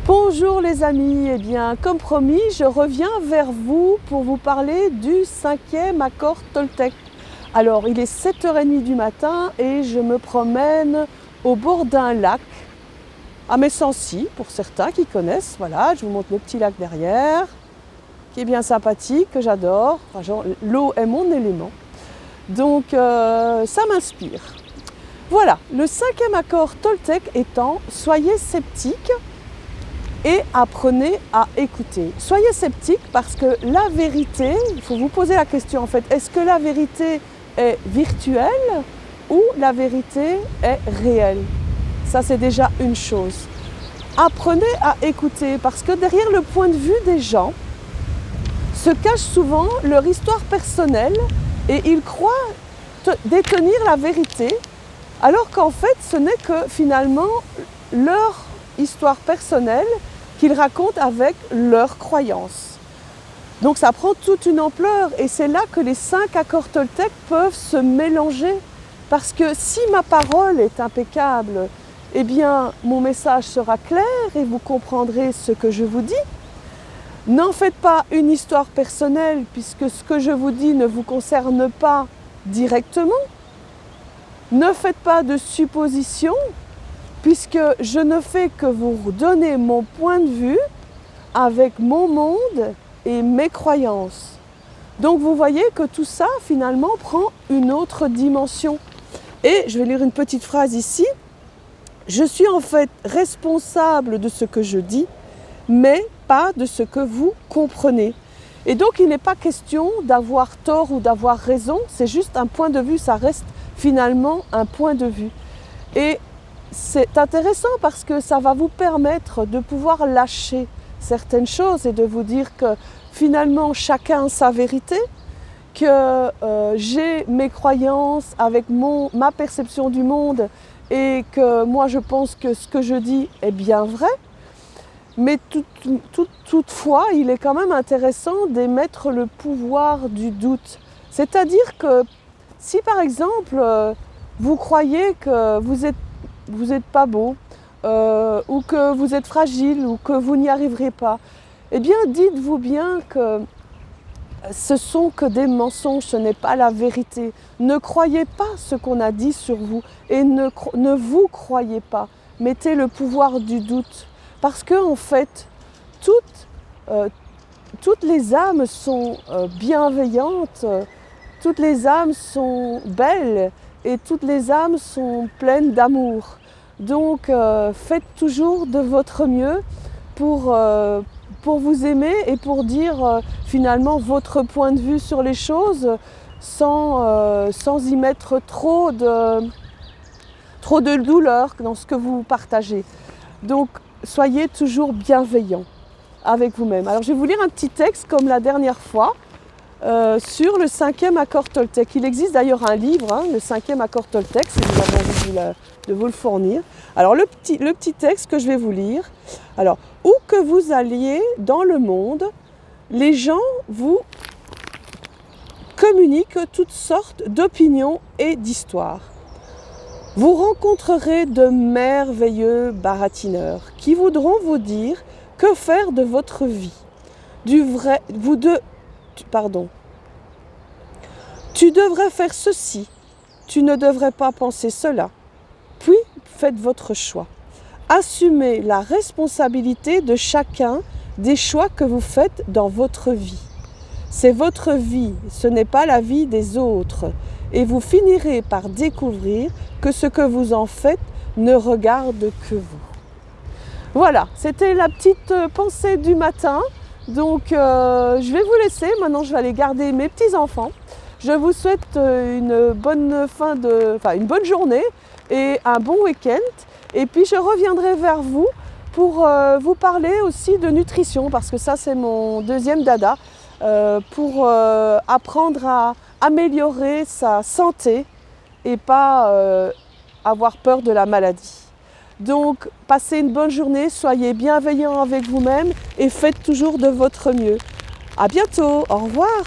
Bonjour les amis, eh bien comme promis, je reviens vers vous pour vous parler du 5e accord Toltec. Alors il est 7h30 du matin et je me promène au bord d'un lac, à Messancy pour certains qui connaissent. Voilà, je vous montre le petit lac derrière, qui est bien sympathique, que j'adore. Enfin, l'eau est mon élément, donc ça m'inspire. Voilà, le 5e accord Toltec étant « Soyez sceptiques » et apprenez à écouter. Soyez sceptiques parce que la vérité, il faut vous poser la question en fait, est-ce que la vérité est virtuelle ou la vérité est réelle? Ça c'est déjà une chose. Apprenez à écouter parce que derrière le point de vue des gens se cache souvent leur histoire personnelle et ils croient détenir la vérité alors qu'en fait ce n'est que finalement leur histoire personnelle qu'ils racontent avec leurs croyances. Donc ça prend toute une ampleur et c'est là que les 5 accords Toltec peuvent se mélanger. Parce que si ma parole est impeccable, eh bien mon message sera clair et vous comprendrez ce que je vous dis. N'en faites pas une histoire personnelle puisque ce que je vous dis ne vous concerne pas directement. Ne faites pas de suppositions puisque je ne fais que vous donner mon point de vue avec mon monde et mes croyances. Donc vous voyez que tout ça finalement prend une autre dimension. Et je vais lire une petite phrase ici. Je suis en fait responsable de ce que je dis, mais pas de ce que vous comprenez. Et donc il n'est pas question d'avoir tort ou d'avoir raison, c'est juste un point de vue, ça reste finalement un point de vue. Et c'est intéressant parce que ça va vous permettre de pouvoir lâcher certaines choses et de vous dire que finalement chacun a sa vérité, que j'ai mes croyances avec ma perception du monde et que moi je pense que ce que je dis est bien vrai. Mais toutefois, il est quand même intéressant d'émettre le pouvoir du doute. C'est-à-dire que si par exemple vous croyez que vous n'êtes pas beau, ou que vous êtes fragile, ou que vous n'y arriverez pas, eh bien dites-vous bien que ce sont que des mensonges, ce n'est pas la vérité. Ne croyez pas ce qu'on a dit sur vous et ne vous croyez pas. Mettez le pouvoir du doute. Parce que en fait, toutes les âmes sont bienveillantes, toutes les âmes sont belles et toutes les âmes sont pleines d'amour. Donc faites toujours de votre mieux pour vous aimer et pour dire finalement votre point de vue sur les choses sans y mettre trop de douleur dans ce que vous partagez. Donc soyez toujours bienveillants avec vous-même. Alors je vais vous lire un petit texte comme la dernière fois sur le 5e accord Toltec. Il existe d'ailleurs un livre, le 5e accord Toltec, si vous avez envie de vous le fournir. Alors le petit texte que je vais vous lire. Alors, où que vous alliez dans le monde, les gens vous communiquent toutes sortes d'opinions et d'histoires. Vous rencontrerez de merveilleux baratineurs qui voudront vous dire que faire de votre vie. Tu devrais faire ceci, tu ne devrais pas penser cela. Puis faites votre choix. Assumez la responsabilité de chacun des choix que vous faites dans votre vie. C'est votre vie, ce n'est pas la vie des autres. Et vous finirez par découvrir que ce que vous en faites ne regarde que vous. Voilà, c'était la petite pensée du matin. Donc je vais vous laisser, maintenant je vais aller garder mes petits-enfants. Je vous souhaite une bonne journée et un bon week-end. Et puis je reviendrai vers vous pour vous parler aussi de nutrition, parce que ça c'est mon deuxième dada, pour apprendre à améliorer sa santé et pas avoir peur de la maladie. Donc passez une bonne journée, soyez bienveillants avec vous-même et faites toujours de votre mieux. À bientôt, au revoir.